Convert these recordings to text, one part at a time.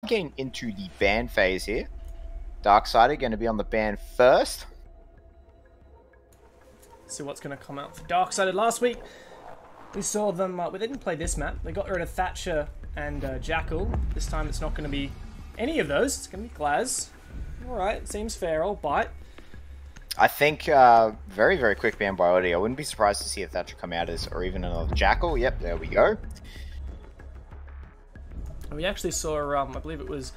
getting into the ban phase here. Darksider going to be on the ban first. See what's going to come out for Darksider. Last week, we saw them... well, they didn't play this map. They got rid of Thatcher and Jackal. This time it's not going to be any of those. It's going to be Glaz. Alright, seems fair. I'll bite. I think very, very quick ban by Oddity. I wouldn't be surprised to see if Thatcher come out as, or even another Jackal. Yep, there we go. We actually saw, I believe it was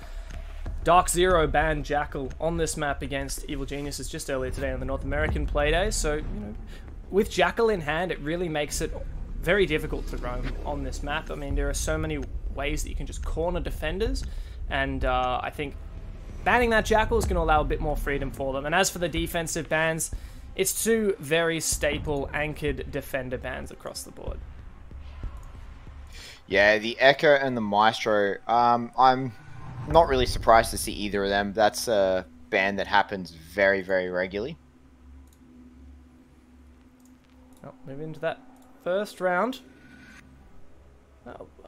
Dark Zero ban Jackal on this map against Evil Geniuses just earlier today on the North American Playday. So, you know, with Jackal in hand, it really makes it very difficult to roam on this map. I mean, there are so many ways that you can just corner defenders, and I think banning that Jackal is going to allow a bit more freedom for them. And as for the defensive bans, it's two very staple anchored defender bans across the board. Yeah, the Echo and the Maestro, I'm not really surprised to see either of them. That's a ban that happens very, very regularly. Oh, move into that first round.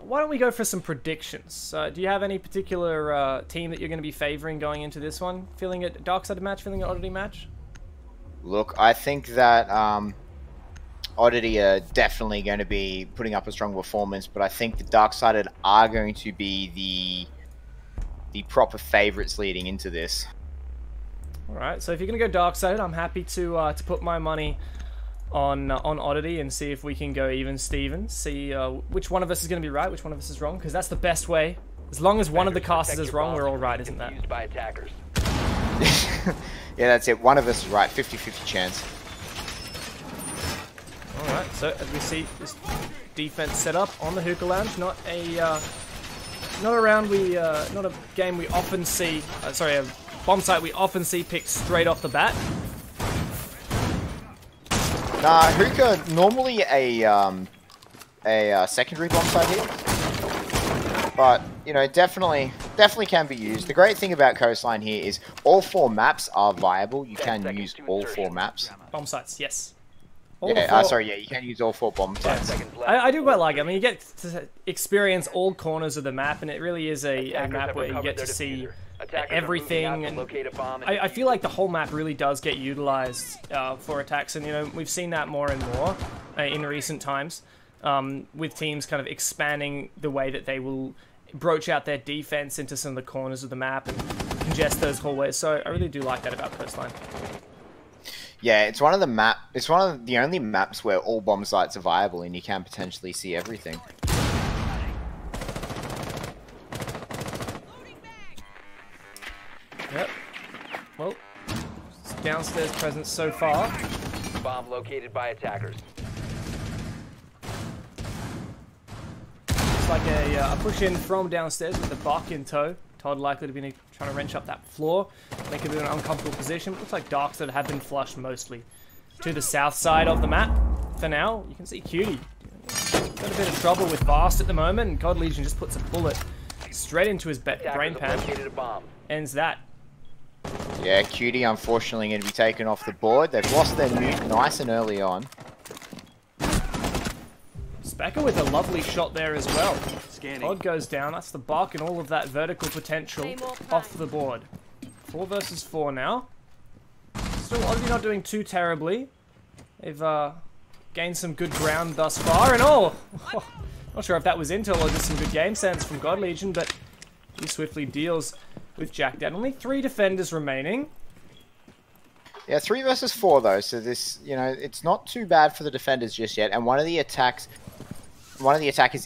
Why don't we go for some predictions? Do you have any particular team that you're going to be favoring going into this one? Feeling a Darksider match, feeling an Oddity match? Look, I think that Oddity are definitely going to be putting up a strong performance, but I think the Darksided are going to be the proper favourites leading into this. Alright, so if you're going to go Darksided, I'm happy to put my money on Oddity and see if we can go even Steven. See which one of us is going to be right, which one of us is wrong, because that's the best way. As long as one of the casters is wrong, we're all right, isn't that? Yeah, that's it. One of us is right. 50-50 chance. Alright, so as we see this defense set up on the Hookah Lounge, not a game we often see, sorry, a bomb site we often see picked straight off the bat. Nah, Hookah normally a secondary bomb site here, but you know, definitely can be used. The great thing about Coastline here is all 4 maps are viable. You can use all 4 maps. Bomb sites, yes. Yeah, sorry, yeah, you can use all 4 bomb sites. I do quite like it. I mean, you get to experience all corners of the map, and it really is a map where you get to see everything. And I feel like the whole map really does get utilized for attacks, and you know, we've seen that more and more in recent times, with teams kind of expanding the way that they will broach out their defense into some of the corners of the map and congest those hallways. So I really do like that about Coastline. Yeah, it's one of the only maps where all bomb sites are viable and you can potentially see everything. Yep. Well, downstairs presence so far. Bomb located by attackers. It's like a push in from downstairs with the Buck in tow. Todd likely to be trying to wrench up that floor, make it in an uncomfortable position. Looks like Darks that have been flushed mostly to the south side of the map. For now, you can see Cutie got a bit of trouble with Fast at the moment, and God Legion just puts a bullet straight into his brain pan. Ends that. Yeah, Cutie unfortunately going to be taken off the board. They've lost their nuke nice and early on. Specker with a lovely shot there as well. Todd goes down. That's the Buck and all of that vertical potential off the board. 4 versus 4 now. Still Oddity not doing too terribly. They've gained some good ground thus far, and not sure if that was intel or just some good game sense from God Legion, but he swiftly deals with Jack down. Only 3 defenders remaining. Yeah, 3 versus 4 though, so this, you know, it's not too bad for the defenders just yet, and one of the attackers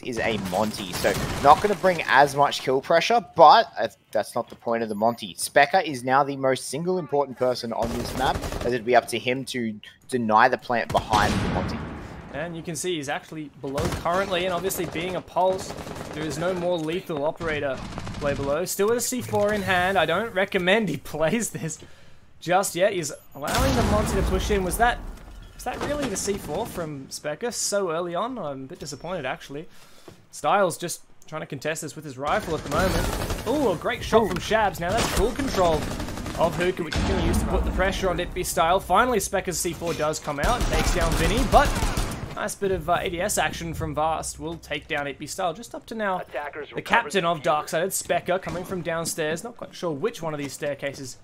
is a Monty, so not going to bring as much kill pressure, but that's not the point of the Monty. Specker is now the most single important person on this map, as it'd be up to him to deny the plant behind the Monty. And you can see he's actually below currently, and obviously being a Pulse, there is no more lethal operator way below. Still with a C4 in hand. I don't recommend he plays this just yet. He's allowing the Monty to push in. Was that really the C4 from Specker so early on? I'm a bit disappointed, actually. Styles just trying to contest this with his rifle at the moment. Ooh, a great shot from Shabs. Now that's full control of Hookah, which he's going to use to put the pressure on Itby Style. Finally, Specker's C4 does come out, takes down Vinny, but Nice bit of ADS action from Vast. Will take down 8B Style. Just up to now, Attackers the captain of Darksided, Specker, coming from downstairs. Not quite sure which one of these staircases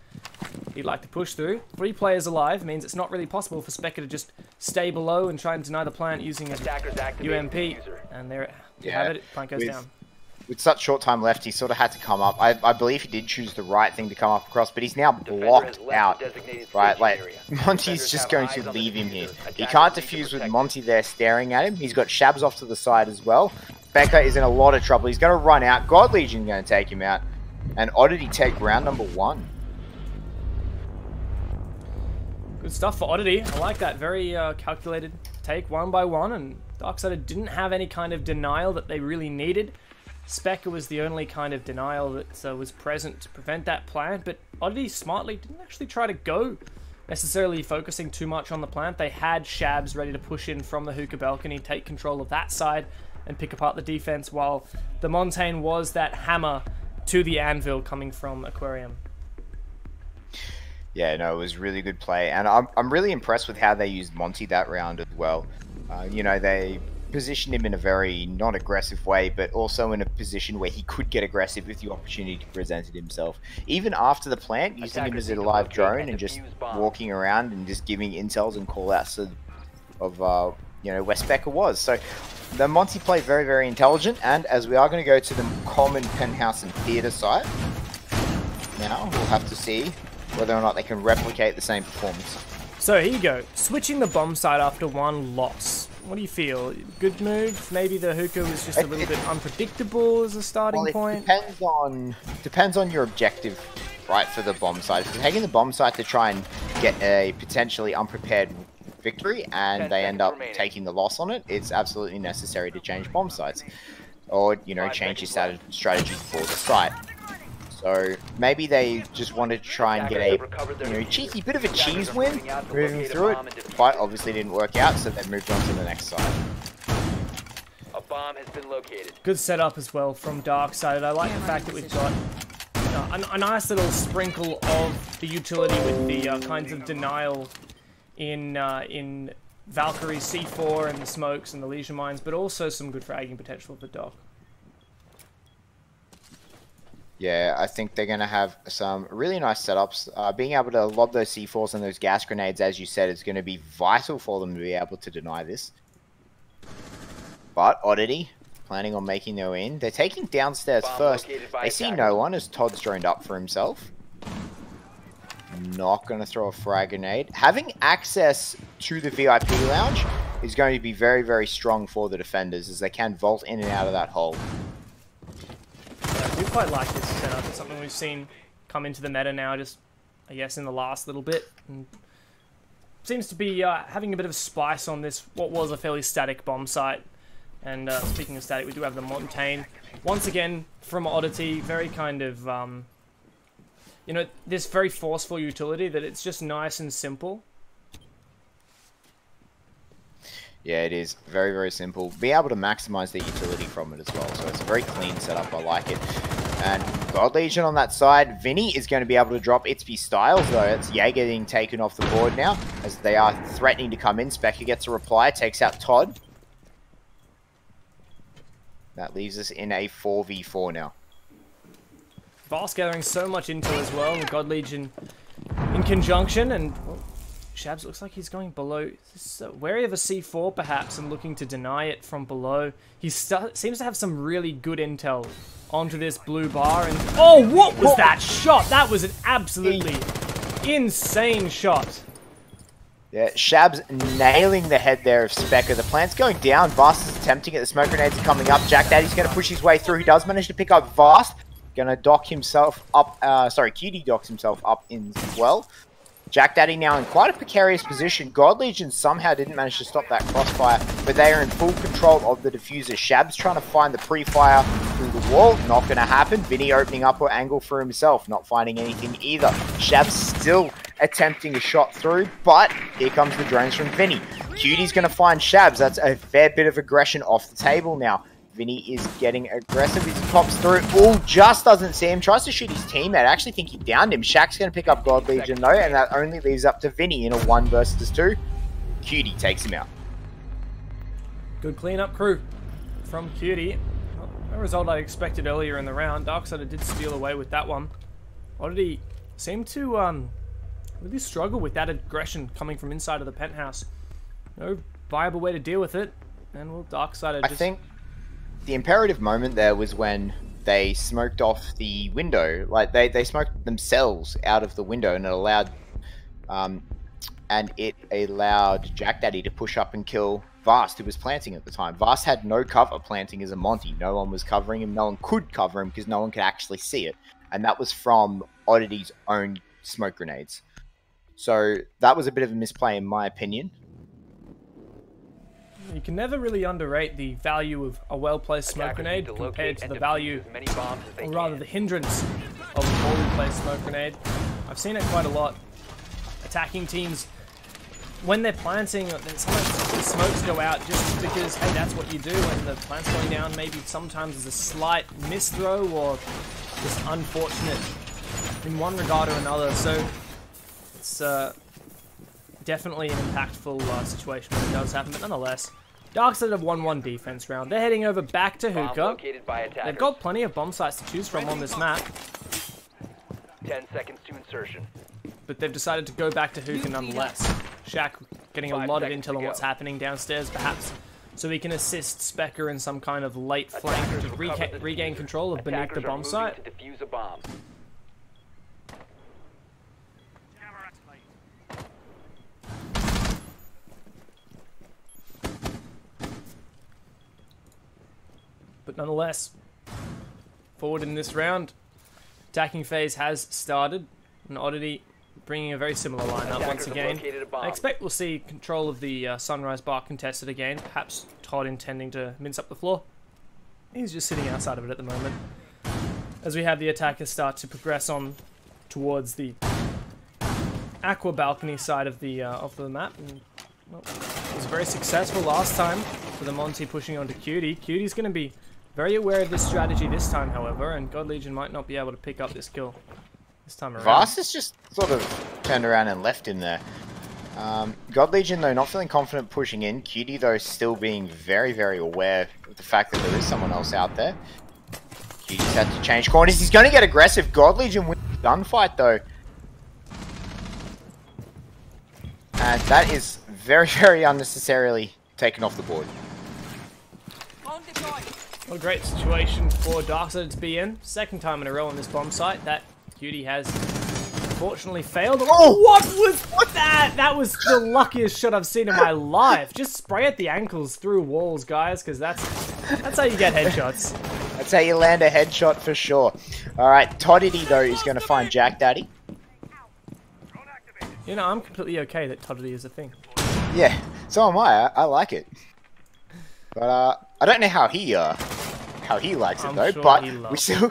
he'd like to push through. 3 players alive means it's not really possible for Specker to just stay below and try and deny the plant using a UMP. And there you have it. Plant goes down. With such short time left, he sort of had to come up. I believe he did choose the right thing to come up across, but he's now blocked out, right? Like, Monty's just going to leave him here. He can't defuse with Monty there staring at him. He's got Shabs off to the side as well. Becca is in a lot of trouble. He's going to run out. God Legion going to take him out. And Oddity take round number 1. Good stuff for Oddity. I like that. Very calculated take, 1 by 1. And Darksided didn't have any kind of denial that they really needed. Specker was the only kind of denial that was present to prevent that plant, but Oddity smartly didn't actually try to go necessarily focusing too much on the plant. They had Shabs ready to push in from the hookah balcony, take control of that side, and pick apart the defense, while the Montaigne was that hammer to the anvil coming from Aquarium. Yeah, no, it was really good play, and I'm really impressed with how they used Monty that round as well. You know, they positioned him in a very non-aggressive way, but also in a position where he could get aggressive if the opportunity presented himself. Even after the plant, using him as a live drone and just walking around and just giving intels and call-outs of you know, where Specker was. So the Monty played very, very intelligent, and as we are going to go to the common penthouse and theatre site, now we'll have to see whether or not they can replicate the same performance. So here you go, switching the bomb site after 1 loss. What do you feel? Good move? Maybe the hookah was just a little bit unpredyctible as a starting point? Depends on your objective, right, for the bomb site. If you're taking the bomb site to try and get a potentially unprepared victory and they end up taking the loss on it, it's absolutely necessary to change bomb sites. Or, you know, change your strategy for the site. So maybe they just wanted to try and get a, you know, cheeky bit of a cheese win, moving through it, but obviously didn't work out, so they moved on to the next side. A bomb has been located. Good setup as well from Darksided. I like the fact that we've got a nice little sprinkle of the utility with the kinds of denial in Valkyrie's C4 and the smokes and the leisure mines, but also some good fragging potential for Doc. Yeah, I think they're going to have some really nice setups. Being able to lob those C4s and those gas grenades, as you said, is going to be vital for them to be able to deny this. But Oddity, planning on making their way in. They're taking downstairs first. They see no one as Todd's droned up for himself. Not going to throw a frag grenade. Having access to the VIP lounge is going to be very, very strong for the defenders, as they can vault in and out of that hole. I do quite like this setup. It's something we've seen come into the meta now, just, I guess, in the last little bit. And seems to be having a bit of a spice on this, what was a fairly static bomb site. And speaking of static, we do have the Montaigne. Once again, from Oddity, very kind of, you know, this very forceful utility that it's just nice and simple. Yeah, it is very, very simple. Be able to maximize the utility from it as well. So it's a very clean setup. I like it. And God Legion on that side. Vinny is going to be able to drop Itsby Styles, though. It's Jaeger getting taken off the board now, as they are threatening to come in. Specker gets a reply, takes out Todd. That leaves us in a 4v4 now. Vast gathering so much intel as well, with God Legion in conjunction, and well, Shabs looks like he's going below. Wary of a C4 perhaps and looking to deny it from below. He seems to have some really good intel onto this blue bar, and oh, what was that shot? That was an absolutely insane shot. Yeah, Shabs nailing the head there of Specker. The plant's going down. Vast is attempting it. The smoke grenades are coming up. Jack Daddy's going to push his way through. He does manage to pick up Vast. Going to dock himself up. Sorry, QD docks himself up in as well. Jack Daddy now in quite a precarious position. God Legion somehow didn't manage to stop that crossfire, but they are in full control of the diffuser. Shabs trying to find the pre-fire through the wall. Not going to happen. Vinny opening up an angle for himself. Not finding anything either. Shabs still attempting a shot through, but here comes the drones from Vinny. Cutie's going to find Shabs. That's a fair bit of aggression off the table now. Vinny is getting aggressive. He pops through. Oh, just doesn't see him. Tries to shoot his teammate. I actually think he downed him. Shaq's going to pick up God Legion though, and that only leaves up to Vinny in a 1 versus 2. Cutie takes him out. Good cleanup crew from Cutie. Well, a result I expected earlier in the round. Darksider did steal away with that one. Oddity seemed to really struggle with that aggression coming from inside of the penthouse. No viable way to deal with it. And well, Darksider just... I think the imperative moment there was when they smoked off the window. Like, they smoked themselves out of the window, and it allowed Jack Daddy to push up and kill Vast, who was planting at the time. Vast had no cover planting as a Monty. No one was covering him. No one could cover him because no one could actually see it. And that was from Oddity's own smoke grenades. So that was a bit of a misplay in my opinion. You can never really underrate the value of a well-placed smoke grenade compared to the value, or rather the hindrance of a poorly placed smoke grenade. I've seen it quite a lot. Attacking teams, when they're planting, sometimes the smokes go out just because, hey, that's what you do when the plant's going down. Maybe sometimes there's a slight misthrow or just unfortunate in one regard or another. So it's definitely an impactful situation when it does happen, but nonetheless, Darksider have 1-1 defense round. They're heading over back to Hookah. They've got plenty of bomb sites to choose from on this map. 10 seconds to insertion. But they've decided to go back to Hookah nonetheless. Shaq getting a lot of intel on what's happening downstairs, perhaps, so he can assist Specker in some kind of late flank to regain control of beneath the bomb site. To defuse a bomb. But nonetheless, forward in this round, attacking phase has started, and Oddity bringing a very similar lineup once again. I expect we'll see control of the Sunrise Bar contested again, perhaps Todd intending to mince up the floor. He's just sitting outside of it at the moment. As we have the attackers start to progress on towards the Aqua balcony side of the map. And, well, it was very successful last time for the Monty pushing onto Cutie. Cutie's going to be very aware of this strategy this time, however, and God Legion might not be able to pick up this kill this time around. Vast has just sort of turned around and left him there. God Legion, though, not feeling confident pushing in. Cutie, though, still being very, very aware of the fact that there is someone else out there. Cutie's had to change corners. He's going to get aggressive. God Legion wins the gunfight, though. And that is very, very unnecessarily taken off the board. Well, great situation for Darksider to be in. Second time in a row on this bomb site that Cutie has unfortunately failed. Oh, what was that? That was the luckiest shot I've seen in my life. Just spray at the ankles through walls, guys, because that's how you get headshots. That's how you land a headshot for sure. All right, Oddity, though, is going to find Jack Daddy. You know, I'm completely okay that Oddity is a thing. Yeah, so am I. I like it. But I don't know how he likes it, though. Sure, but he we still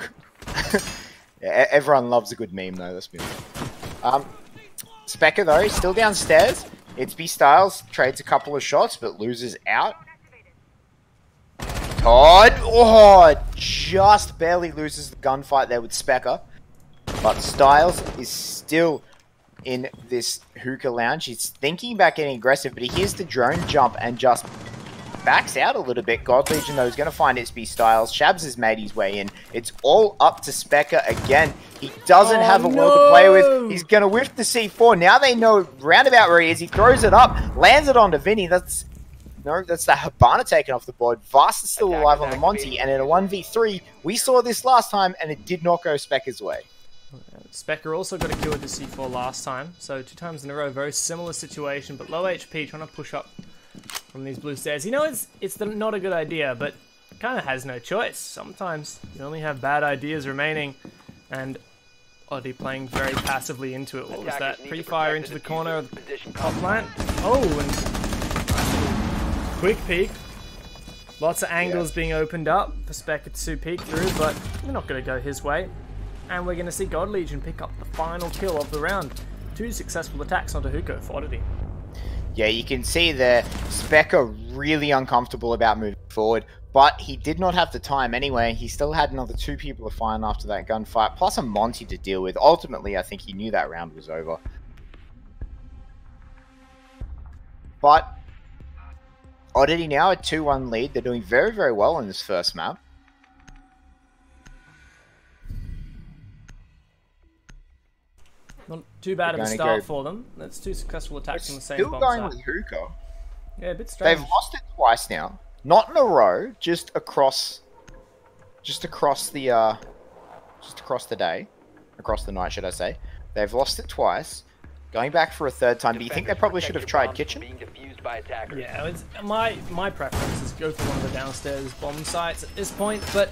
yeah, everyone loves a good meme, though. Let's be honest. Specker, though, still downstairs. It's B Styles trades a couple of shots, but loses out. Todd, just barely loses the gunfight there with Specker, but Styles is still in this hookah lounge. He's thinking about getting aggressive, but he hears the drone jump and just backs out a little bit. God Legion, though, is going to find SB Styles. Shabs has made his way in. It's all up to Specker again. He doesn't have a world to play with. He's going to whiff the C4. Now they know roundabout where he is. He throws it up, lands it onto Vinny. That's the Habana taken off the board. Vast is still alive on the Monty, and in a 1v3, we saw this last time, and it did not go Specker's way. Specker also got a kill with the C4 last time, so 2 times in a row, very similar situation, but low HP, trying to push up from these blue stairs. You know, it's not a good idea, but kind of has no choice. Sometimes you only have bad ideas remaining, and Oddity playing very passively into it. What was that? Pre-fire into the corner of the top plant. Oh, and quick peek. Lots of angles being opened up for Specker to peek through, but we're not going to go his way. And we're going to see God Legion pick up the final kill of the round. 2 successful attacks onto Hookah for Oddity. Yeah, you can see there, Specker really uncomfortable about moving forward, but he did not have the time anyway. He still had another 2 people to find after that gunfight, plus a Monty to deal with. Ultimately, I think he knew that round was over. But Oddity now a 2-1 lead. They're doing very, very well in this first map. Not too bad of a start for them. That's 2 successful attacks on the same bomb Still going site. with hookah. Yeah, a bit strange. They've lost it twice now. Not in a row, just across the day, across the night, should I say? They've lost it twice. Going back for a third time. Do you think they probably should have tried kitchen? Yeah, it's, my preference is go for one of the downstairs bomb sites at this point, but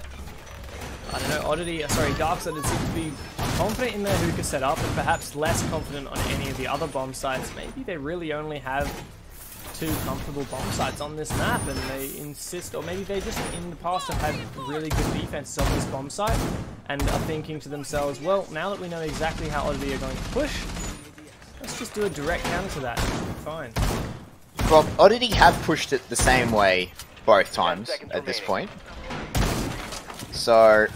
I don't know. Oddity, sorry, Darksided seem to be confident in their hookah setup and perhaps less confident on any of the other bomb sites. Maybe they really only have 2 comfortable bomb sites on this map and they insist, or maybe they just in the past have had really good defenses on this bomb site and are thinking to themselves, well, now that we know exactly how Oddity are going to push, let's just do a direct counter to that. Fine. Well, Oddity have pushed it the same way both times at this point. So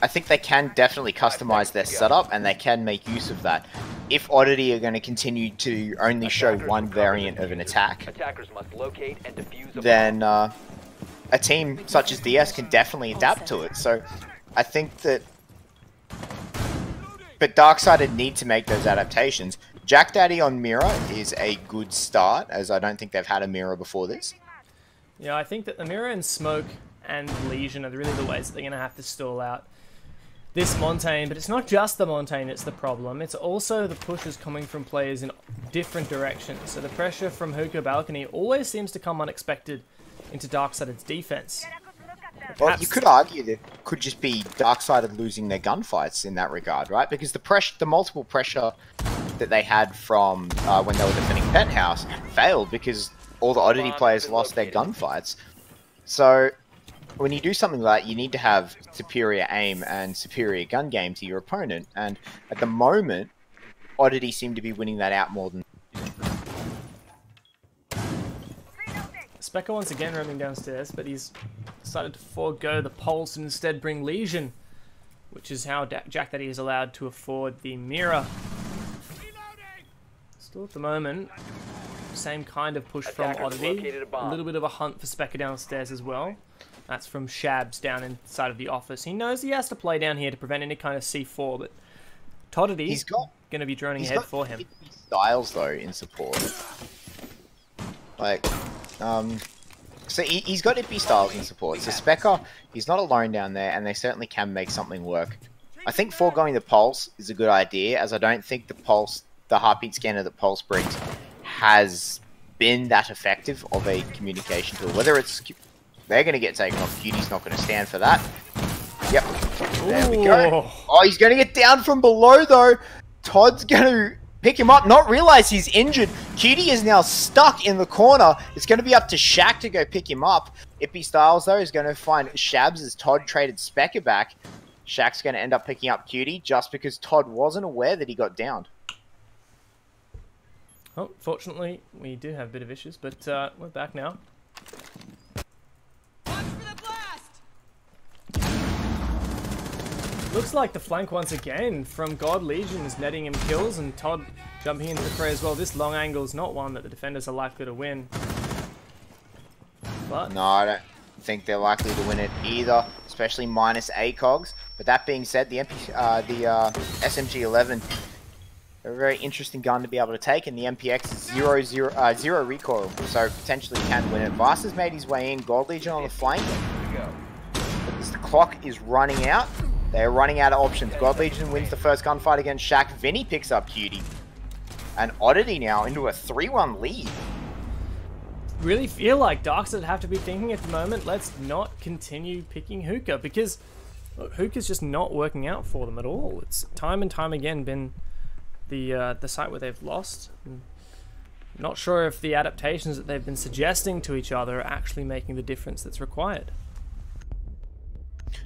I think they can definitely customize their setup and they can make use of that. If Oddity are going to continue to only show one variant of an attack, then a team such as DS can definitely adapt to it. So I think that... But Darksided need to make those adaptations. Jack Daddy on Mirror is a good start, as I don't think they've had a Mirror before this. Yeah, I think that the Mirror and Smoke and Legion are really the ways that they're going to have to stall out this Montaigne, but it's not just the Montaigne, it's the problem. It's also the pushes coming from players in different directions. So the pressure from Hookah Balcony always seems to come unexpected into Darksided's defense. Well, you could argue that it could just be Darksided losing their gunfights in that regard, right? Because the multiple pressure that they had from when they were defending Penthouse failed because all the Oddity players lost their gunfights. So when you do something like that, you need to have superior aim and superior gun game to your opponent. And at the moment, Oddity seem to be winning that out more than... Specker once again roaming downstairs, but he's decided to forego the pulse and instead bring Legion, which is how Jack Daddy is allowed to afford the Mirror. Still at the moment, same kind of push from Oddity. A little bit of a hunt for Specker downstairs as well. That's from Shabs down inside of the office. He knows he has to play down here to prevent any kind of C4, but Toddity's going to be droning ahead for him. Styles though in support, like, so he's got Ippy Styles in support. So Specker, he's not alone down there, and they certainly can make something work. I think foregoing the Pulse is a good idea, as I don't think the heartbeat scanner that Pulse brings has been that effective of a communication tool. Whether it's they're going to get taken off. Cuty's not going to stand for that. Yep. There we go. Oh, he's going to get down from below, though. Todd's going to pick him up, not realize he's injured. Cutie is now stuck in the corner. It's going to be up to Shaq to go pick him up. Ippy Styles, though, is going to find Shabs as Todd traded Specker back. Shaq's going to end up picking up Cutie just because Todd wasn't aware that he got downed. Oh, fortunately, we do have a bit of issues, but we're back now. Looks like the flank once again from God Legion is netting him kills, and Todd jumping into the fray as well. This long angle is not one that the defenders are likely to win. But no, I don't think they're likely to win it either, especially minus ACOGs. But that being said, the SMG-11, a very interesting gun to be able to take, and the MPX is zero recoil, so potentially can win it. Vice has made his way in. God Legion on the flank. But as the clock is running out, they're running out of options. God Legion wins the first gunfight against Shaq. Vinny picks up Cutie. And Oddity now into a 3-1 lead. Really feel like Darksided have to be thinking at the moment, let's not continue picking Hookah, because look, Hookah's just not working out for them at all. It's time and time again been the site where they've lost. Not sure if the adaptations that they've been suggesting to each other are actually making the difference that's required.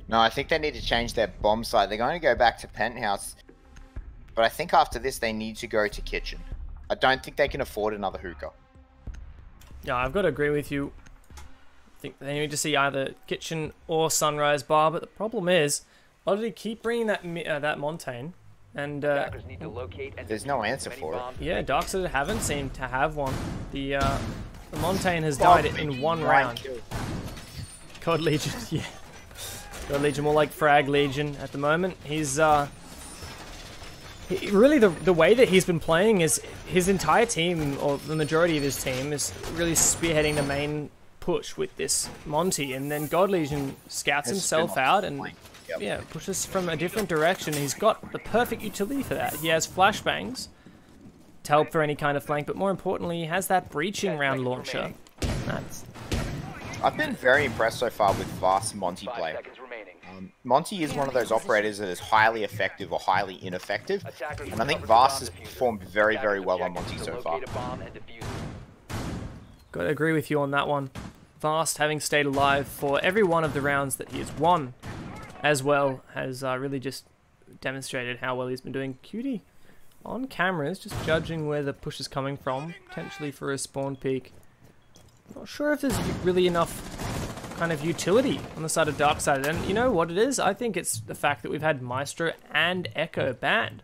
No, I think they need to change their bomb site. They're going to go back to Penthouse. But I think after this, they need to go to Kitchen. I don't think they can afford another Hookah. Yeah, I've got to agree with you. I think they need to see either Kitchen or Sunrise Bar, but the problem is, Oddity keep bringing that Montaigne, and there's no answer for it. Yeah, Darksided haven't seemed to have one. The The Montaigne has died in one round. Kill. God Legion, yeah. God Legion, more like Frag Legion at the moment. He's really the way that he's been playing is his entire team, or the majority of his team, is really spearheading the main push with this Monty, and then God Legion scouts himself out and yeah, pushes from a different direction. He's got the perfect utility for that. He has flashbangs to help for any kind of flank, but more importantly, he has that breaching round launcher. I've been very impressed so far with Vast's Monty play. Monty is one of those operators that is highly effective or highly ineffective, and I think Vast has performed very, very well on Monty so far. Got to agree with you on that one. Vast, having stayed alive for every one of the rounds that he has won, as well, has really just demonstrated how well he's been doing. Cutie on cameras, just judging where the push is coming from, potentially for a spawn peek. Not sure if there's really enough kind of utility on the side of Darksided, and you know what it is? I think it's the fact that we've had Maestro and Echo banned.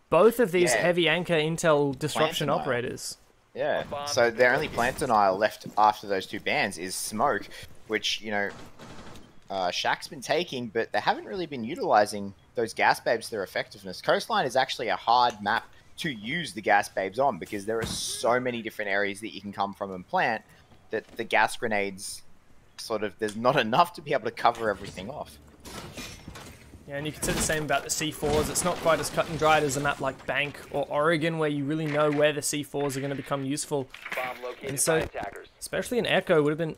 Both of these heavy anchor intel disruption operators. Yeah, so their only plant denial left after those two bans is Smoke, which, you know, Shaq's been taking, but they haven't really been utilizing those gas babes to their effectiveness. Coastline is actually a hard map to use the gas babes on, because there are so many different areas that you can come from and plant that the gas grenades sort of, there's not enough to be able to cover everything off. Yeah, and you can say the same about the C4s. It's not quite as cut and dried as a map like Bank or Oregon, where you really know where the C4s are going to become useful. And so, especially an Echo would have been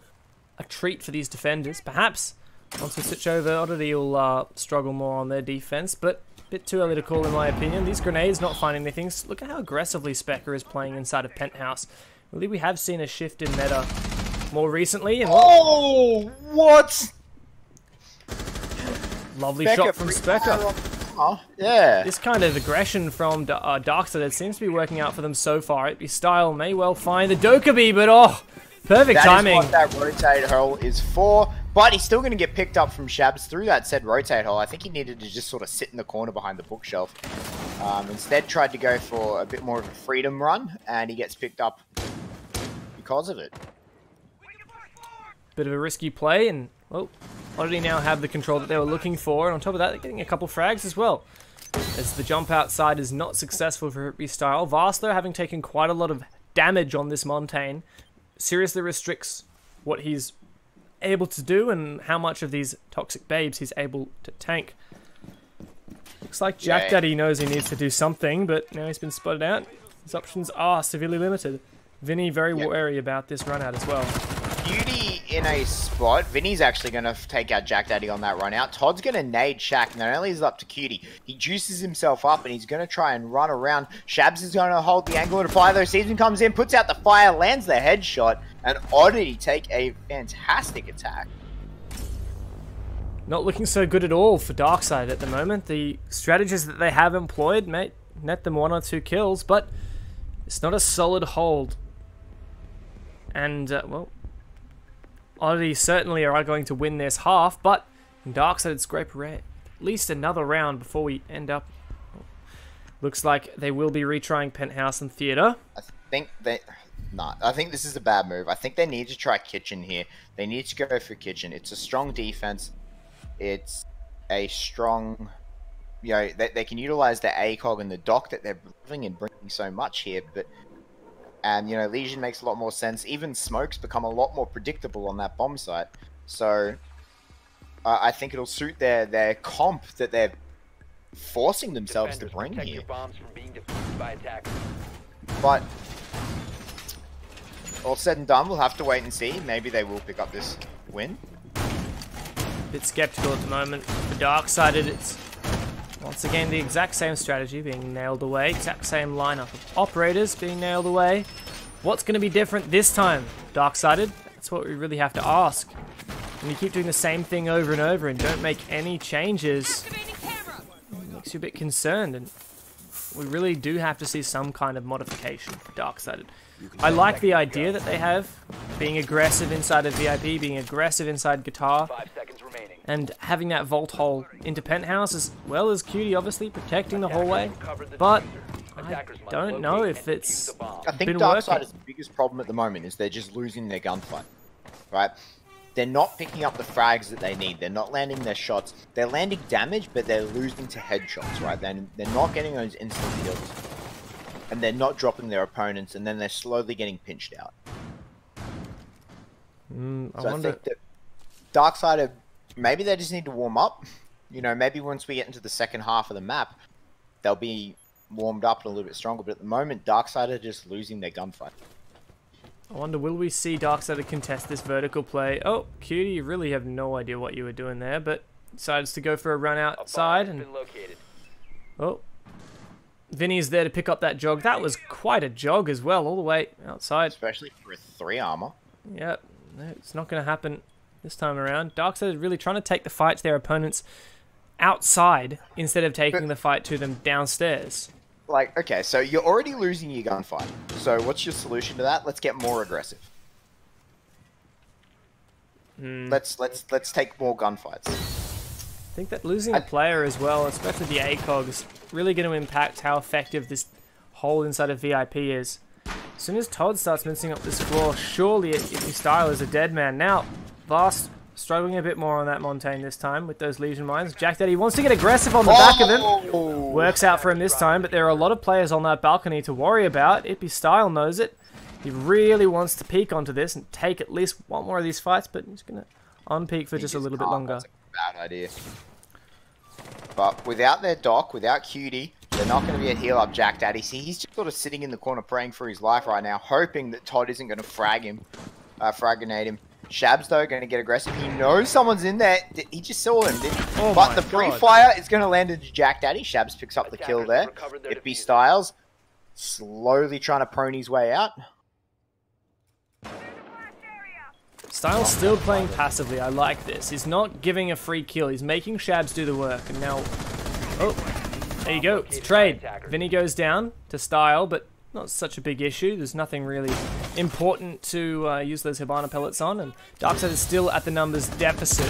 a treat for these defenders. Perhaps, once we switch over, Oddity will struggle more on their defense, but a bit too early to call in my opinion. These grenades not finding anything. Look at how aggressively Specker is playing inside of Penthouse. Really, we have seen a shift in meta more recently. And oh, what? Lovely shot from Specker. Oh, yeah. This kind of aggression from Darksided seems to be working out for them so far. It'd be style may well find the Dokkaebi, but oh, perfect timing. That is what that rotate hole is for, but he's still going to get picked up from Shabs through that said rotate hole. I think he needed to just sort of sit in the corner behind the bookshelf. Instead tried to go for a bit more of a freedom run, and he gets picked up because of it. Bit of a risky play, and well, Oddity now have the control that they were looking for, and on top of that, they're getting a couple frags as well. As the jump outside is not successful for Style. Vast, though, having taken quite a lot of damage on this Montaigne, seriously restricts what he's able to do and how much of these toxic babes he's able to tank. Looks like Jack Daddy knows he needs to do something, but now he's been spotted out. His options are severely limited. Vinny very wary about this run out as well. Beauty in a spot. Vinny's actually going to take out Jack Daddy on that run out. Todd's going to nade Shaq, and not only is it up to Cutie, he juices himself up, and he's going to try and run around. Shabs is going to hold the angle to fire, though. Season comes in, puts out the fire, lands the headshot, and Oddity take a fantastic attack. Not looking so good at all for Darkseid at the moment. The strategies that they have employed may net them 1 or 2 kills, but it's not a solid hold. And, well, Oddity certainly are going to win this half, but in Darkseid scrape at least another round before we end up. Looks like they will be retrying Penthouse and Theatre. I think this is a bad move. I think they need to try Kitchen here. They need to go for Kitchen. It's a strong defense. It's a strong, you know, they can utilize the ACOG and the dock that they're bringing so much here, but you know, Legion makes a lot more sense. Even Smoke's become a lot more predictable on that bomb site. So I think it'll suit their comp that they're forcing themselves to bring here. But all said and done, we'll have to wait and see. Maybe they will pick up this win. Bit skeptical at the moment. For Darksided, it's once again the exact same strategy being nailed away. Exact same lineup of operators being nailed away. What's going to be different this time, Darksided? That's what we really have to ask. When you keep doing the same thing over and over and don't make any changes, it makes you a bit concerned, and we really do have to see some kind of modification for Darksided. I like the idea that they have, being aggressive inside of VIP, being aggressive inside Guitar, and having that vault hole into Penthouse, as well as Cutie obviously protecting the hallway, but I don't know if it's I think been Darksider's biggest problem at the moment is they're just losing their gunfight, right? They're not picking up the frags that they need. They're not landing their shots. They're landing damage, but they're losing to headshots, right? They're not getting those instant kills. And they're not dropping their opponents, and then they're slowly getting pinched out. I wonder... think that Darksider, maybe they just need to warm up. You know, maybe once we get into the second half of the map, they'll be warmed up and a little bit stronger. But at the moment, Darksider are just losing their gunfight. I wonder, will we see Darksider contest this vertical play? Oh, Cutie, you really have no idea what you were doing there, but decides to go for a run outside. And oh, Vinny's there to pick up that jog. That was quite a jog as well, all the way outside. Especially for a 3 armor. Yep, no, it's not going to happen this time around. Darksider is really trying to take the fight to their opponents outside instead of taking the fight to them downstairs. Like, okay, so you're already losing your gunfight. So what's your solution to that? Let's get more aggressive. Let's take more gunfights. I think that losing a player as well, especially the ACOG, is really going to impact how effective this hole inside of VIP is. As soon as Todd starts mincing up this floor, surely Ippy Style is a dead man. Now, Vast struggling a bit more on that Montaigne this time with those Legion mines. Jack Daddy wants to get aggressive on the back of him. Works out for him this time, but there are a lot of players on that balcony to worry about. Ippy Style knows it. He really wants to peek onto this and take at least one more of these fights, but he's going to unpeak for just a little bit longer. That's a bad idea. But without their doc, without Cutie, they're not going to be a heal up Jack Daddy. See, he's just sort of sitting in the corner praying for his life right now, hoping that Todd isn't going to frag him, frag grenade him. Shabs, though, going to get aggressive. He knows someone's in there. He just saw him, didn't he? Oh but the pre-fire is going to land into Jack Daddy. Shabs picks up the kill there. Ippy Styles slowly trying to prone his way out. Styles still playing passively. I like this. He's not giving a free kill. He's making Shabs do the work. And now... oh, there you go. It's trade. Vinny goes down to Style, but not such a big issue. There's nothing really important to use those Hibana pellets on, and Darksider is still at the numbers deficit.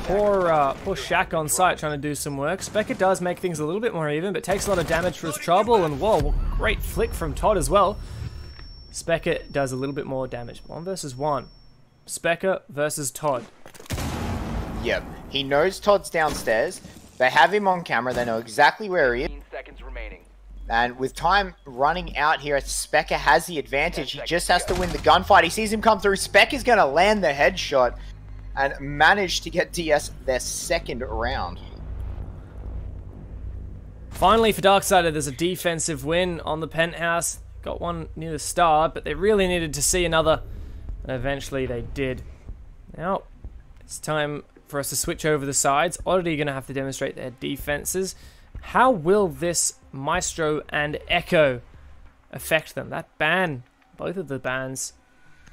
Poor Shaq on site trying to do some work. Specker does make things a little bit more even, but takes a lot of damage for his trouble, and whoa, great flick from Todd as well. Specker does a little bit more damage. 1 versus 1. Specker versus Todd. Yep, he knows Todd's downstairs. They have him on camera. They know exactly where he is. 15 seconds remaining. And with time running out here, Specker has the advantage. He just has to win the gunfight. He sees him come through. Specker's going to land the headshot and manage to get DS their second round. Finally for Darksider, there's a defensive win on the penthouse. Got one near the start, but they really needed to see another. And eventually they did. Now, it's time for us to switch over the sides. Oddity are going to have to demonstrate their defenses. How will this Maestro and Echo affect them? That ban, both of the bans,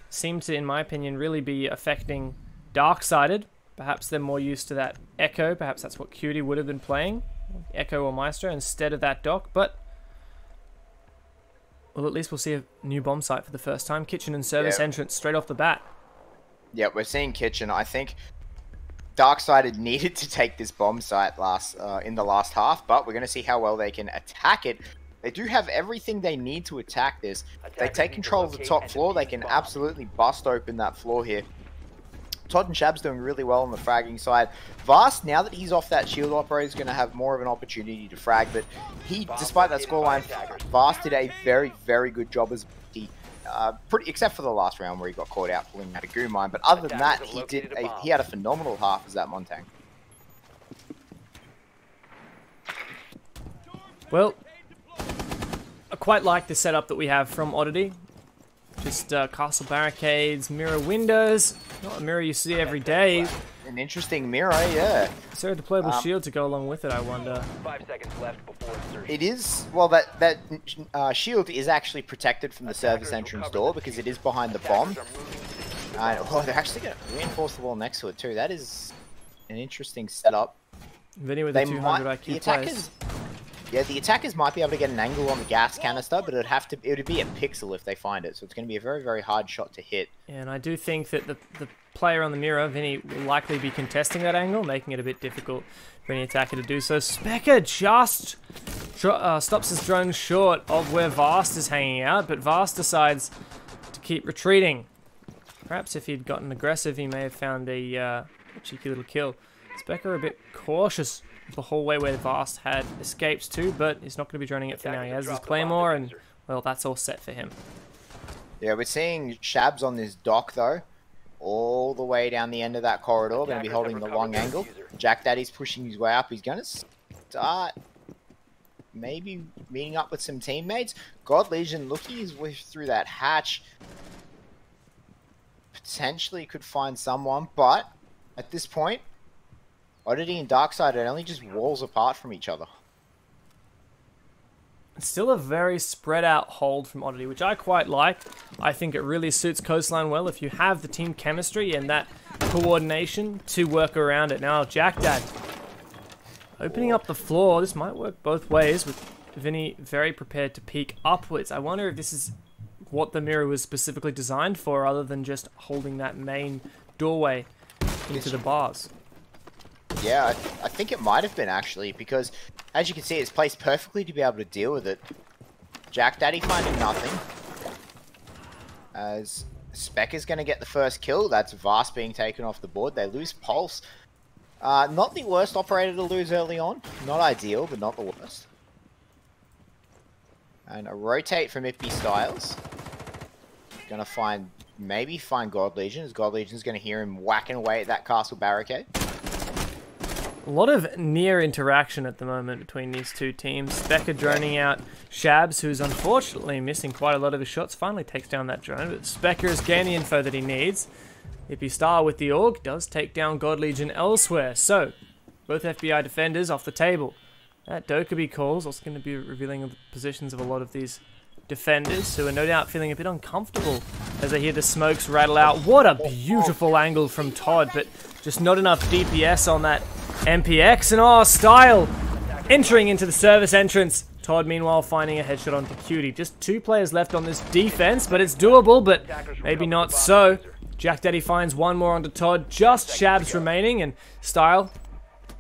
seem to, in my opinion, really be affecting Darksided. Perhaps they're more used to that Echo. Perhaps that's what Cutie would have been playing. Echo or Maestro instead of that Doc. But, well, at least we'll see a new bomb site for the first time. Kitchen and service entrance straight off the bat. Yeah, we're seeing Kitchen. I think Darksided needed to take this bomb site in the last half, but we're going to see how well they can attack it. They do have everything they need to attack this. They take control of the top floor. They can absolutely bust open that floor here. Todd and Shab's doing really well on the fragging side. Vast, now that he's off that shield operator, is going to have more of an opportunity to frag, but he, despite that scoreline, Vast did a very, very good job as he except for the last round where he got caught out pulling out a goo mine. But other than that, he had a phenomenal half as that Montang. Well, I quite like the setup that we have from Oddity. Just castle barricades, mirror windows. Not a mirror you see every day. An interesting mirror, yeah. Is there a deployable shield to go along with it, I wonder? 5 seconds left before insertion. It is, well, that shield is actually protected from the service entrance door because it is behind the bomb. Oh, they're actually going to reinforce the wall next to it too. That is an interesting setup. Vinny with a 200 IQ plays. Yeah, the attackers might be able to get an angle on the gas canister, but it would be a pixel if they find it. So it's going to be a very, very hard shot to hit. Yeah, and I do think that the player on the mirror, Vinny, will likely be contesting that angle, making it a bit difficult for any attacker to do so. Specker just stops his drone short of where Vast is hanging out, but Vast decides to keep retreating. Perhaps if he'd gotten aggressive, he may have found a cheeky little kill. Specker a bit cautious the whole way where Vast had escapes to, but he's not going to be droning it for now. He has his Claymore, and, well, that's all set for him. Yeah, we're seeing Shabs on this dock, though. All the way down the end of that corridor, going to be holding the long angle. Jack Daddy's pushing his way up. He's going to start maybe meeting up with some teammates. God Legion looking his way through that hatch. Potentially could find someone, but at this point, Oddity and Darkside are only just walls apart from each other. It's still a very spread out hold from Oddity, which I quite like. I think it really suits Coastline well if you have the team chemistry and that coordination to work around it. Now, Jack Dad opening up the floor. This might work both ways with Vinny very prepared to peek upwards. I wonder if this is what the mirror was specifically designed for, other than just holding that main doorway into the bars. Yeah, I think it might have been, actually, because as you can see, it's placed perfectly to be able to deal with it. Jack Daddy finding nothing. As Spec is going to get the first kill. That's Vast being taken off the board. They lose Pulse. Not the worst operator to lose early on. Not ideal, but not the worst. And a rotate from Ippy Styles. Going to maybe find God Legion, as God Legion's going to hear him whacking away at that castle barricade. A lot of near interaction at the moment between these two teams. Specker droning out Shabs, who's unfortunately missing quite a lot of his shots. Finally takes down that drone, but Specker is getting the info that he needs. Ippy Star with the AUG does take down God Legion elsewhere. So, both FBI defenders off the table. That Dokkaebi call is also going to be revealing the positions of a lot of these defenders, who are no doubt feeling a bit uncomfortable as they hear the smokes rattle out. What a beautiful angle from Todd, but just not enough DPS on that MPX. And Style entering into the service entrance. Todd, meanwhile, finding a headshot onto Cutie. Just 2 players left on this defense, but it's doable, but maybe not so. Jack Daddy finds one more onto Todd. Just Shabs remaining, and Style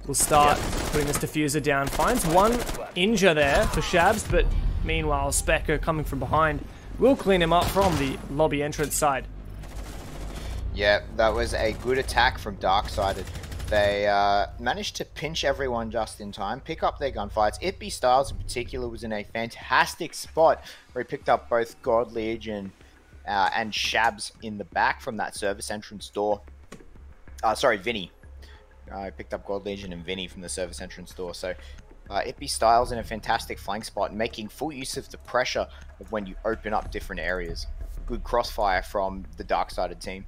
will start putting this diffuser down. Finds one injure there for Shabs, but meanwhile, Specker coming from behind will clean him up from the lobby entrance side. Yeah, that was a good attack from Darksided. They managed to pinch everyone just in time, pick up their gunfights. Ippy Styles in particular was in a fantastic spot where he picked up both God Legion and Shabs in the back from that service entrance door. Sorry, Vinny. I picked up God Legion and Vinny from the service entrance door. So Ippy Styles in a fantastic flank spot, making full use of the pressure of when you open up different areas. Good crossfire from the Darksided team.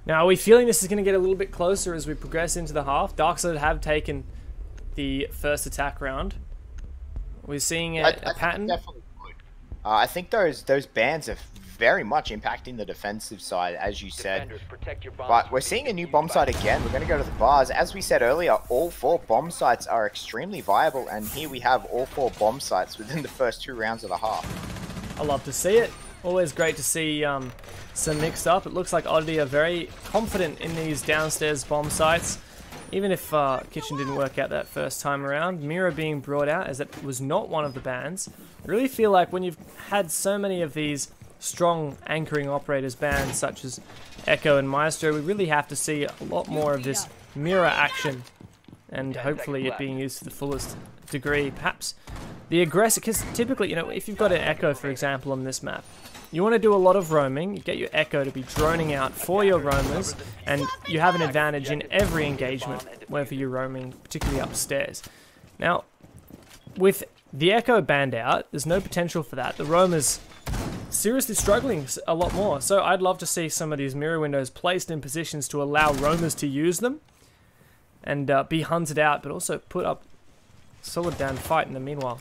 Now, are we feeling this is going to get a little bit closer as we progress into the half? Darksided have taken the first attack round. We're seeing a pattern. Definitely would. I think those bans are very much impacting the defensive side, as you said. But we're seeing a new bomb site again. We're going to go to the bars. As we said earlier, all 4 bomb sites are extremely viable, and here we have all 4 bomb sites within the first 2 rounds of the half. I love to see it. Always great to see some mixed up. It looks like Oddity are very confident in these downstairs bomb sites. Even if Kitchen didn't work out that first time around, Mira being brought out as it was not one of the bans. I really feel like when you've had so many of these strong anchoring operators banned, such as Echo and Maestro, we really have to see a lot more of this Mira action, and hopefully it being used to the fullest degree. Perhaps the aggressive, because typically, you know, if you've got an Echo, for example, on this map, you want to do a lot of roaming. You get your Echo to be droning out for your roamers, and you have an advantage in every engagement, whether you're roaming, particularly upstairs. Now, with the Echo banned out, there's no potential for that. The roamers seriously struggling a lot more, so I'd love to see some of these mirror windows placed in positions to allow roamers to use them and be hunted out, but also put up solid damn fight in the meanwhile.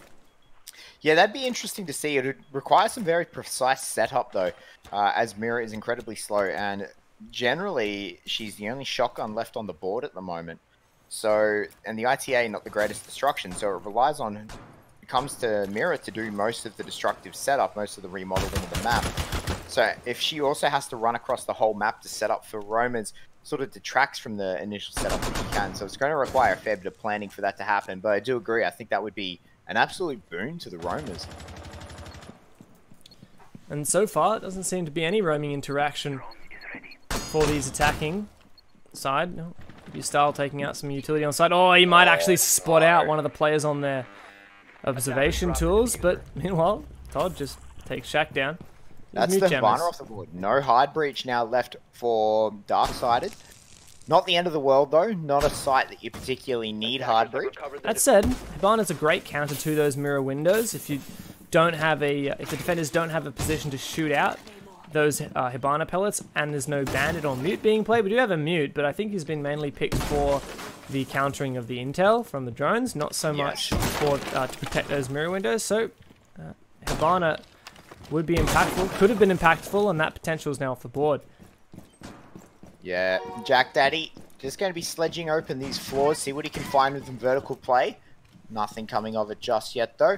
Yeah, that'd be interesting to see. It would require some very precise setup, though, as Mira is incredibly slow, and generally, she's the only shotgun left on the board at the moment. So, and the ITA, not the greatest destruction, so it relies on, it comes to Mira to do most of the destructive setup, most of the remodeling of the map. So, if she also has to run across the whole map to set up for roamers, sort of detracts from the initial setup that you can. So it's going to require a fair bit of planning for that to happen. But I do agree. I think that would be an absolute boon to the roamers. And so far, it doesn't seem to be any roaming interaction for these attacking side. No, your style taking out some utility on side. Oh, he might actually spot out one of the players on their observation tools. But meanwhile, Todd just takes Shaq down. That's the Hibana off the board. No hard breach now left for Dark-Sided. Not the end of the world, though. Not a site that you particularly need hard breach. That said, Hibana's a great counter to those mirror windows. If you don't have if the defenders don't have a position to shoot out those Hibana pellets, and there's no bandit or mute being played. We do have a mute, but I think he's been mainly picked for the countering of the intel from the drones, not so much for to protect those mirror windows. So Hibana would be impactful, could have been impactful, and that potential is now off the board. Yeah, Jack Daddy just going to be sledging open these floors, see what he can find with some vertical play. Nothing coming of it just yet, though.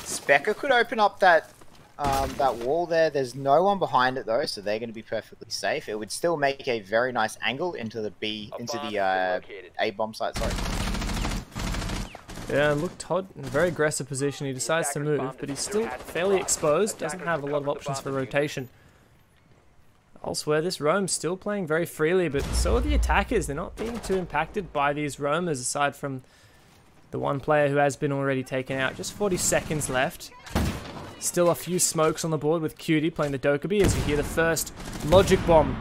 Specker could open up that that wall there. There's no one behind it, though, so they're going to be perfectly safe. It would still make a very nice angle into the A bomb site. Sorry. Yeah, look, Todd in a very aggressive position. He decides to move, but he's still fairly exposed. Doesn't have a lot of options for rotation. Elsewhere, this roam's still playing very freely, but so are the attackers. They're not being too impacted by these roamers, aside from the one player who has been already taken out. Just 40 seconds left. Still a few smokes on the board with Cutie playing the Dokkaebi as we hear the first logic bomb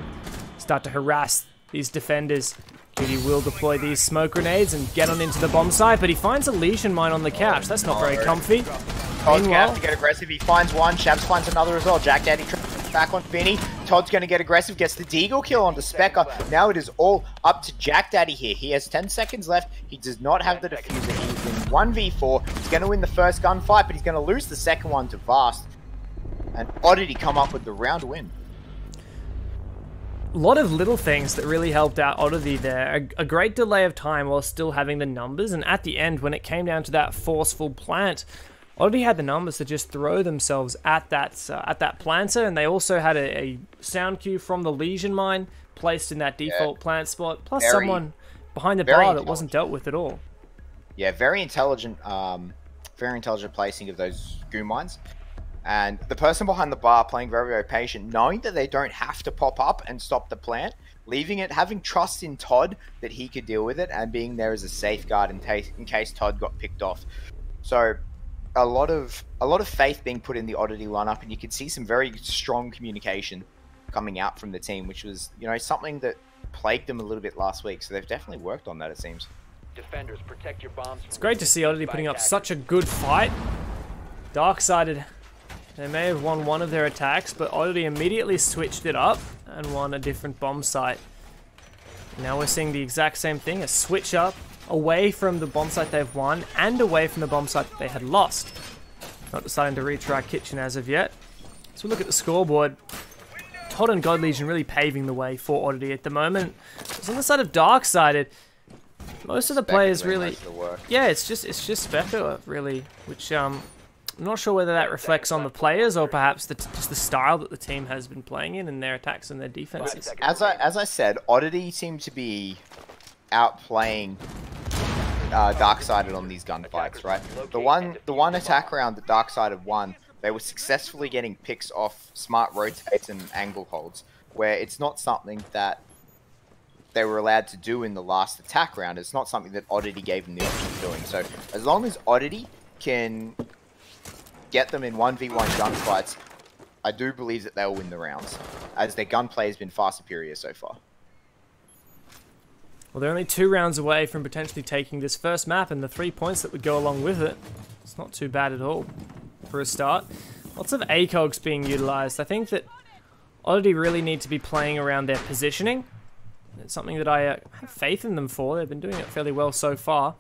start to harass these defenders. Cutie will deploy these smoke grenades and get on into the bomb site, but he finds a Legion mine on the couch. That's not very comfy. Todd's going to have to get aggressive. He finds one. Shabs finds another as well. Jack Daddy back on Finny. Todd's going to get aggressive. Gets the Deagle kill onto Specker. Now it is all up to Jack Daddy here. He has 10 seconds left. He does not have the diffuser. He's in 1v4. He's going to win the first gunfight, but he's going to lose the second one to Vast. And Oddity come up with the round win. A lot of little things that really helped out Oddity there. A great delay of time while still having the numbers, and at the end, when it came down to that forceful plant, Oddity had the numbers to just throw themselves at that planter, and they also had a sound cue from the Legion mine placed in that default plant spot, plus someone behind the bar that wasn't dealt with at all. Yeah, very intelligent placing of those goo mines. And the person behind the bar playing very, very patient, knowing that they don't have to pop up and stop the plant, leaving it, having trust in Todd that he could deal with it, and being there as a safeguard in case Todd got picked off. So a lot of faith being put in the Oddity lineup, and you could see some very strong communication coming out from the team, which was, you know, something that plagued them a little bit last week. So they've definitely worked on that, it seems. Defenders, protect your bombs. It's great to see Oddity putting up such a good fight. Dark-sided. They may have won one of their attacks, but Oddity immediately switched it up and won a different bomb site. Now we're seeing the exact same thing, a switch up away from the bomb site they've won and away from the bomb site that they had lost. Not deciding to retry Kitchen as of yet. So we look at the scoreboard. Todd and God Legion really paving the way for Oddity at the moment. It's on the side of Dark-sided. Most of the players really... Yeah, it's just Specker really, which... I'm not sure whether that reflects on the players or perhaps just the style that the team has been playing in their attacks and their defenses. As I said, Oddity seemed to be outplaying Dark-sided on these gunfights, right? The one attack round that Dark-sided won, they were successfully getting picks off smart rotates and angle holds, where it's not something that they were allowed to do in the last attack round. It's not something that Oddity gave them the option of doing. So as long as Oddity can get them in 1v1 gunfights, I do believe that they'll win the rounds, as their gunplay has been far superior so far. Well, they're only 2 rounds away from potentially taking this first map, and the 3 points that would go along with it. It's not too bad at all for a start. Lots of ACOGs being utilized. I think that Oddity really need to be playing around their positioning. It's something that I have faith in them for. They've been doing it fairly well so far.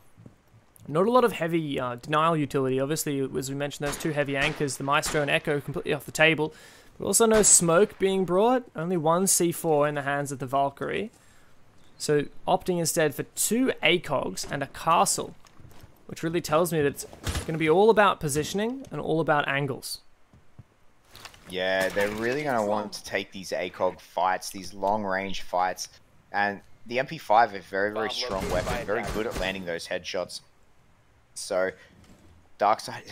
Not a lot of heavy denial utility. Obviously, as we mentioned, those 2 heavy anchors, the Maestro and Echo, completely off the table. But also no smoke being brought. Only 1 C4 in the hands of the Valkyrie. So opting instead for 2 ACOGs and a castle, which really tells me that it's going to be all about positioning and all about angles. Yeah, they're really going to want to take these ACOG fights, these long-range fights, And the MP5 is a very, very strong weapon, very good at landing those headshots. So, Darkside,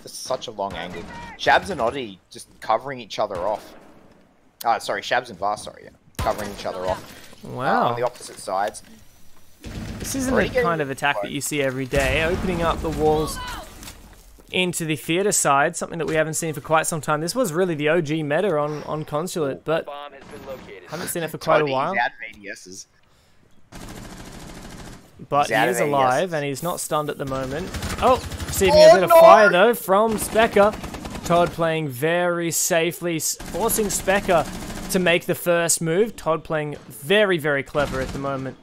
that's such a long angle. Shabs and Oddity just covering each other off. Sorry, Shabs and Vast, sorry, yeah. Covering each other off. Wow. On the opposite sides. This isn't the kind of attack that you see every day. Opening up the walls into the theater side, something that we haven't seen for quite some time. This was really the OG meta on Consulate, but haven't seen it for quite a while. But he is alive, and he's not stunned at the moment. Oh, receiving a bit of fire, though, from Specker. Todd playing very safely, forcing Specker to make the first move. Todd playing very, very clever at the moment.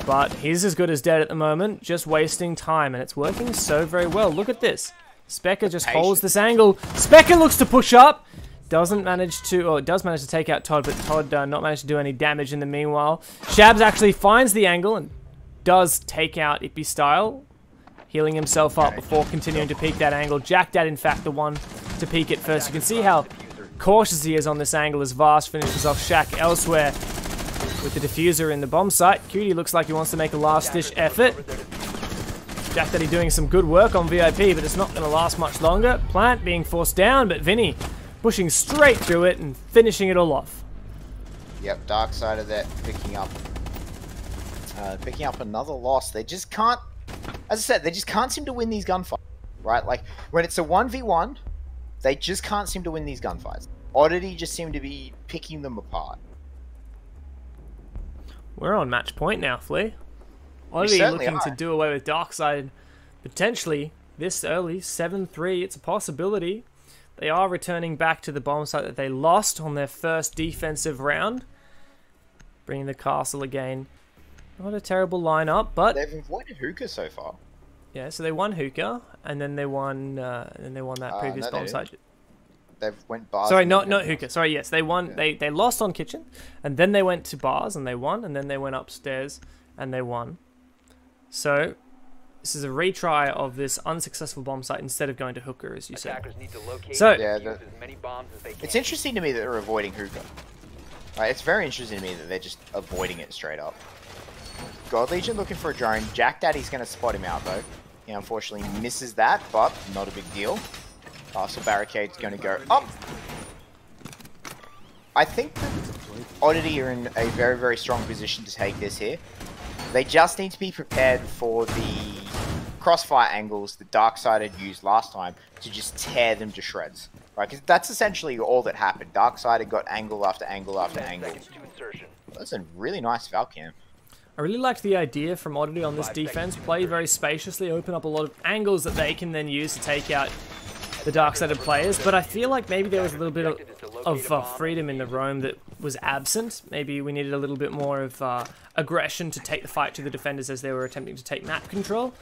But he's as good as dead at the moment, just wasting time, and it's working so very well. Look at this. Specker just holds this angle. Specker looks to push up. Doesn't manage to, or does manage to take out Todd, but Todd not managed to do any damage in the meanwhile. Shabs actually finds the angle and does take out Ippy Style, healing himself up before continuing to peek that angle. Jack Dad, in fact, the one to peek it first. You can see how cautious he is on this angle as Vast finishes off Shaq elsewhere with the diffuser in the bomb site. Cutie looks like he wants to make a last-ditch effort. Jack Daddy doing some good work on VIP, but it's not going to last much longer. Plant being forced down, but Vinny pushing straight through it and finishing it all off. Yep, dark side of that, picking up another loss. They just can't, as I said, they just can't seem to win these gunfights, right? Like, when it's a 1v1, they just can't seem to win these gunfights. Oddity just seem to be picking them apart. We're on match point now, Flea. Oddity looking to do away with Darkside potentially this early. 7-3, it's a possibility. They are returning back to the bomb site that they lost on their first defensive round. Bringing the castle again. Not a terrible lineup, but they've avoided hookah so far. Yeah, so they won hookah, and then they won that previous bomb site. They've went bars. Sorry, not hookah. Sorry, yes, they won. Yeah. They lost on kitchen, and then they went to bars and they won, and then they went upstairs and they won. So this is a retry of this unsuccessful bomb site instead of going to hookah, as you said. So yeah, it's interesting to me that they're avoiding hookah. Right, it's very interesting to me that they're just avoiding it straight up. God Legion looking for a drone. Jack Daddy's going to spot him out though. He unfortunately misses that, but not a big deal. Castle Barricade's going to go up. I think that Oddity are in a very, very strong position to take this here. They just need to be prepared for the crossfire angles that Darkside had used last time to just tear them to shreds. Right? Because that's essentially all that happened. Darkside had got angle after angle after angle. That's a really nice Valcam. I really liked the idea from Oddity on this defense. Play very spaciously, open up a lot of angles that they can then use to take out the dark-sided players, but I feel like maybe there was a little bit of freedom in the roam that was absent. Maybe we needed a little bit more of aggression to take the fight to the defenders as they were attempting to take map control.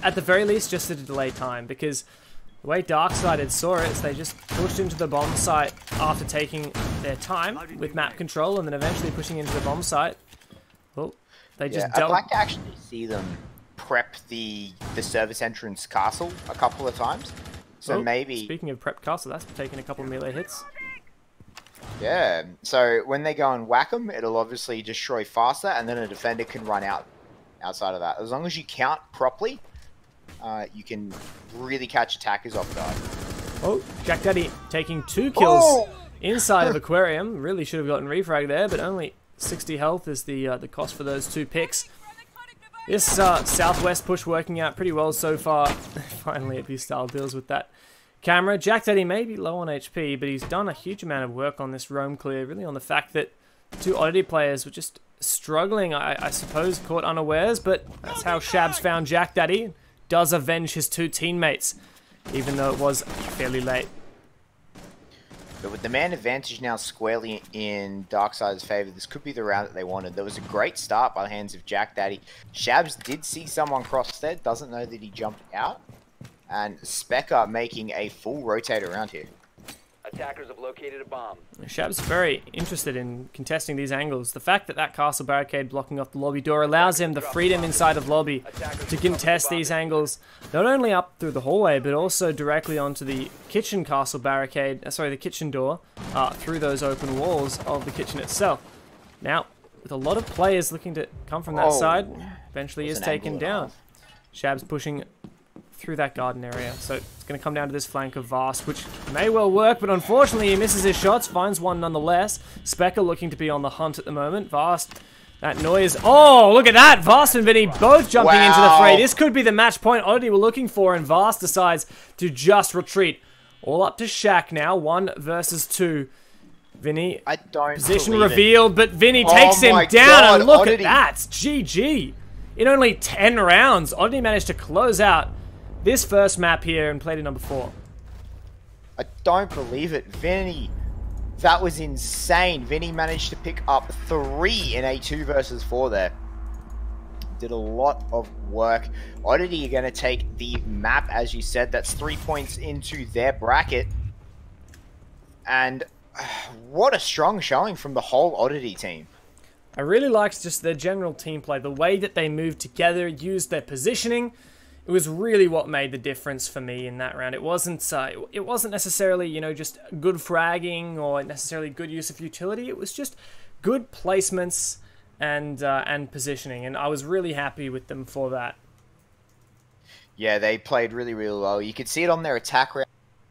At the very least, just to delay time, because the way Darksided saw it, they just pushed into the bomb site after taking their time with map control, and then eventually pushing into the bomb site. Well, they just I'd like to actually see them prep the service entrance castle a couple of times. So maybe... Speaking of prep castle, that's taking a couple of melee hits. Yeah, so when they go and whack them, it'll obviously destroy faster, and then a defender can run outside of that. As long as you count properly, you can really catch attackers off guard. Oh, Jack Daddy taking 2 kills inside of Aquarium. Really should have gotten refrag there, but only 60 health is the cost for those 2 picks. This southwest push working out pretty well so far. Finally, Ippy Style deals with that camera. Jack Daddy may be low on HP, but he's done a huge amount of work on this roam clear, really on the fact that 2 Oddity players were just struggling, I suppose, caught unawares, but that's how Shabs found Jack Daddy. Does avenge his 2 teammates, even though it was fairly late. But with the man advantage now squarely in Darkside's favor, this could be the round that they wanted. There was a great start by the hands of Jack Daddy. Shabs did see someone cross there, doesn't know that he jumped out. And Specker making a full rotate around here. Attackers have located a bomb. Shabs very interested in contesting these angles. The fact that castle barricade blocking off the lobby door allows him the freedom inside of lobby to contest these angles, not only up through the hallway, but also directly onto the kitchen castle barricade, the kitchen door, through those open walls of the kitchen itself. Now, with a lot of players looking to come from that side. Eventually is an taken angle down. and Shab's pushing through that garden area. So it's going to come down to this flank of Vast, which may well work, but unfortunately he misses his shots, finds one nonetheless. Specker looking to be on the hunt at the moment. Vast, that noise. Oh, look at that! Vast and Vinny both jumping into the fray. This could be the match point Oddity were looking for, and Vast decides to just retreat. All up to Shaq now, 1 versus 2. Vinny, I don't position believe revealed, but Vinny takes him down, and look Oddity. at that! It's GG. In only 10 rounds, Oddity managed to close out this first map here and played in number 4. I don't believe it. Vinny, that was insane. Vinny managed to pick up 3 in a 2 versus 4 there. Did a lot of work. Oddity are going to take the map, as you said. That's 3 points into their bracket. And what a strong showing from the whole Oddity team. I really liked just their general team play, the way that they moved together, used their positioning. It was really what made the difference for me in that round. It wasn't necessarily, you know, just good fragging or necessarily good use of utility. It was just good placements and positioning, and I was really happy with them for that. Yeah, they played really, really well. You could see it on their attack round.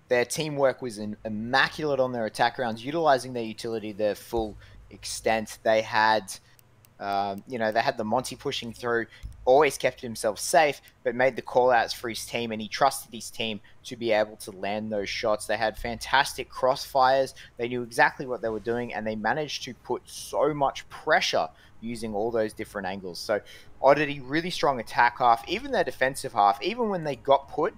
Their teamwork was immaculate on their attack rounds, utilizing their utility to their full extent. They had, you know, they had the Monty pushing through, always kept himself safe, but made the call-outs for his team, and he trusted his team to be able to land those shots. They had fantastic crossfires. They knew exactly what they were doing, and they managed to put so much pressure using all those different angles. So Oddity, really strong attack half, even their defensive half, even when they got put